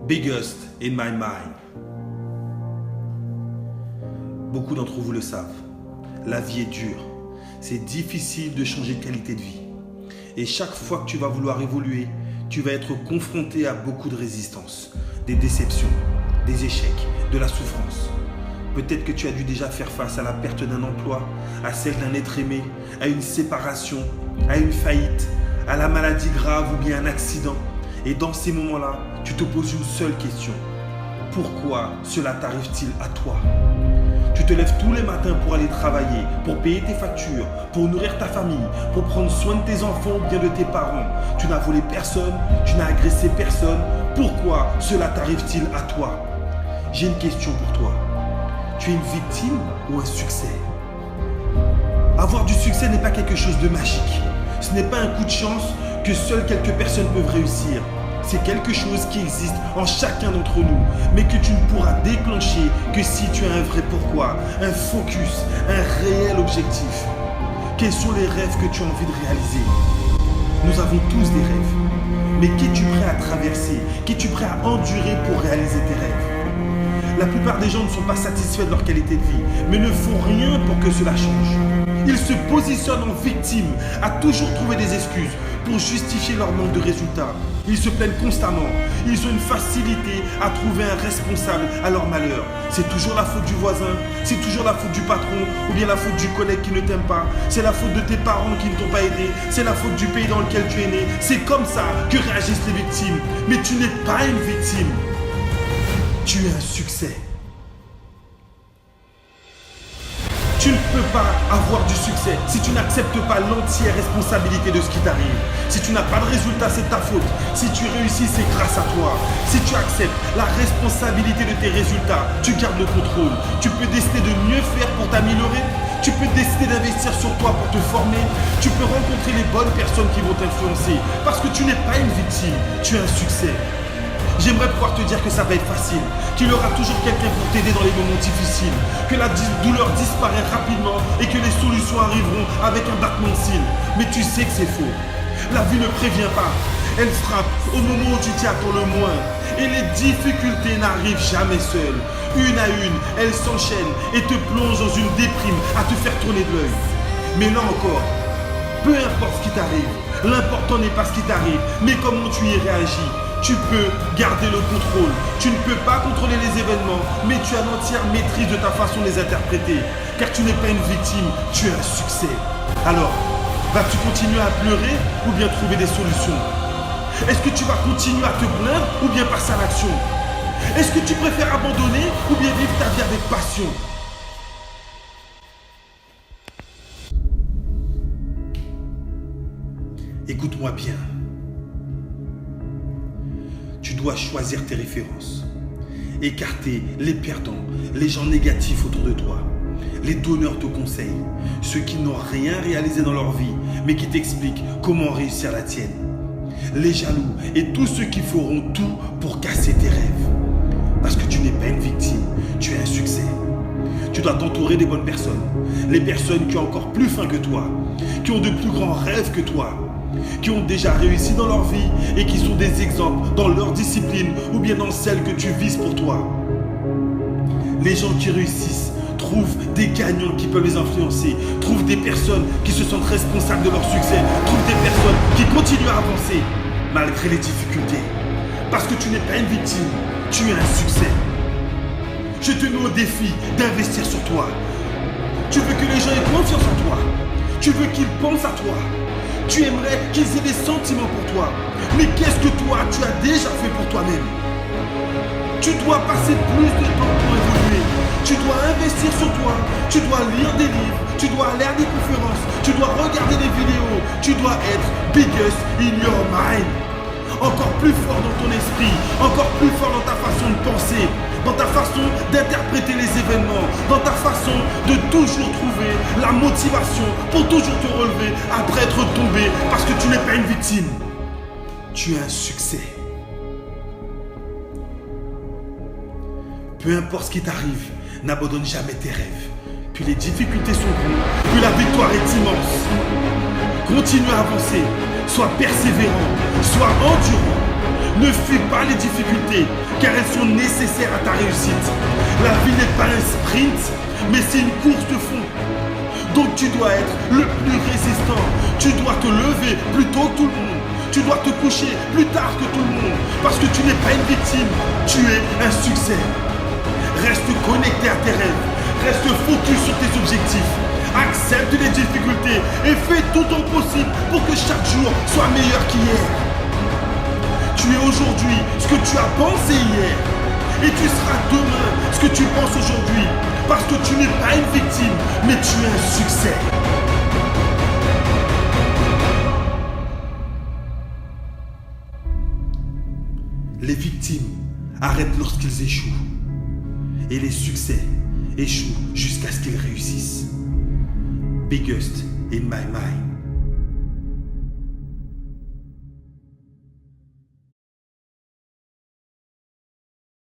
biggest in my mind. Beaucoup d'entre vous le savent, la vie est dure. C'est difficile de changer de qualité de vie. Et chaque fois que tu vas vouloir évoluer, tu vas être confronté à beaucoup de résistance, des déceptions, des échecs, de la souffrance. Peut-être que tu as dû déjà faire face à la perte d'un emploi, à celle d'un être aimé, à une séparation, à une faillite, à la maladie grave ou bien un accident. Et dans ces moments-là, tu te poses une seule question. Pourquoi cela t'arrive-t-il à toi ? Tu te lèves tous les matins pour aller travailler, pour payer tes factures, pour nourrir ta famille, pour prendre soin de tes enfants ou bien de tes parents. Tu n'as volé personne, tu n'as agressé personne. Pourquoi cela t'arrive-t-il à toi ? J'ai une question pour toi. Tu es une victime ou un succès ? Avoir du succès n'est pas quelque chose de magique. Ce n'est pas un coup de chance que seules quelques personnes peuvent réussir. C'est quelque chose qui existe en chacun d'entre nous, mais que tu ne pourras déclencher que si tu as un vrai pourquoi, un focus, un réel objectif. Quels sont les rêves que tu as envie de réaliser ? Nous avons tous des rêves, mais qu'es-tu prêt à traverser ? Qu'es-tu prêt à endurer pour réaliser tes rêves ? La plupart des gens ne sont pas satisfaits de leur qualité de vie, mais ne font rien pour que cela change. Ils se positionnent en victime, à toujours trouver des excuses pour justifier leur manque de résultats. Ils se plaignent constamment. Ils ont une facilité à trouver un responsable à leur malheur. C'est toujours la faute du voisin, c'est toujours la faute du patron ou bien la faute du collègue qui ne t'aime pas. C'est la faute de tes parents qui ne t'ont pas aidé. C'est la faute du pays dans lequel tu es né. C'est comme ça que réagissent les victimes. Mais tu n'es pas une victime. Tu es un succès. Tu ne peux pas avoir du succès si tu n'acceptes pas l'entière responsabilité de ce qui t'arrive. Si tu n'as pas de résultat, c'est ta faute. Si tu réussis, c'est grâce à toi. Si tu acceptes la responsabilité de tes résultats, tu gardes le contrôle. Tu peux décider de mieux faire pour t'améliorer. Tu peux décider d'investir sur toi pour te former. Tu peux rencontrer les bonnes personnes qui vont t'influencer. Parce que tu n'es pas une victime, tu es un succès. J'aimerais pouvoir te dire que ça va être facile, qu'il y aura toujours quelqu'un pour t'aider dans les moments difficiles, que la douleur disparaît rapidement et que les solutions arriveront avec un battement de cils. Mais tu sais que c'est faux. La vie ne prévient pas. Elle frappe au moment où tu t'y attends le moins. Et les difficultés n'arrivent jamais seules. Une à une, elles s'enchaînent et te plongent dans une déprime à te faire tourner de l'œil. Mais là encore, peu importe ce qui t'arrive, l'important n'est pas ce qui t'arrive, mais comment tu y réagis. Tu peux garder le contrôle. Tu ne peux pas contrôler les événements, mais tu as l'entière maîtrise de ta façon de les interpréter. Car tu n'es pas une victime, tu es un succès. Alors, vas-tu continuer à pleurer ou bien trouver des solutions ? Est-ce que tu vas continuer à te plaindre ou bien passer à l'action ? Est-ce que tu préfères abandonner ou bien vivre ta vie avec passion ? Écoute-moi bien. Tu dois choisir tes références. Écarter les perdants, les gens négatifs autour de toi, les donneurs de conseils, ceux qui n'ont rien réalisé dans leur vie, mais qui t'expliquent comment réussir la tienne. Les jaloux et tous ceux qui feront tout pour casser tes rêves. Parce que tu n'es pas une victime, tu es un succès. Tu dois t'entourer des bonnes personnes. Les personnes qui ont encore plus faim que toi, qui ont de plus grands rêves que toi, qui ont déjà réussi dans leur vie et qui sont des exemples dans leur discipline ou bien dans celle que tu vises pour toi. Les gens qui réussissent trouvent des gagnants qui peuvent les influencer, trouvent des personnes qui se sentent responsables de leur succès, trouvent des personnes qui continuent à avancer malgré les difficultés. Parce que tu n'es pas une victime, tu es un succès. Je te mets au défi d'investir sur toi. Tu veux que les gens aient confiance en toi. Tu veux qu'ils pensent à toi. Tu aimerais qu'ils aient des sentiments pour toi. Mais qu'est-ce que toi, tu as déjà fait pour toi-même ? Tu dois passer plus de temps pour évoluer. Tu dois investir sur toi. Tu dois lire des livres. Tu dois aller à des conférences. Tu dois regarder des vidéos. Tu dois être biggest in your mind. Encore plus fort dans ton esprit. Encore plus fort dans ta façon de penser. Dans ta façon d'interpréter les événements, dans ta façon de toujours trouver la motivation pour toujours te relever après être tombé parce que tu n'es pas une victime. Tu es un succès. Peu importe ce qui t'arrive, n'abandonne jamais tes rêves. Plus les difficultés sont grandes, plus la victoire est immense. Continue à avancer, sois persévérant, sois endurant. Ne fuis pas les difficultés, car elles sont nécessaires à ta réussite. La vie n'est pas un sprint, mais c'est une course de fond. Donc tu dois être le plus résistant. Tu dois te lever plus tôt que tout le monde. Tu dois te coucher plus tard que tout le monde. Parce que tu n'es pas une victime, tu es un succès. Reste connecté à tes rêves. Reste focus sur tes objectifs. Accepte les difficultés et fais tout ton possible pour que chaque jour soit meilleur qu'hier. Tu es aujourd'hui ce que tu as pensé hier. Et tu seras demain ce que tu penses aujourd'hui. Parce que tu n'es pas une victime, mais tu es un succès. Les victimes arrêtent lorsqu'ils échouent. Et les succès échouent jusqu'à ce qu'ils réussissent. Biggest in my mind.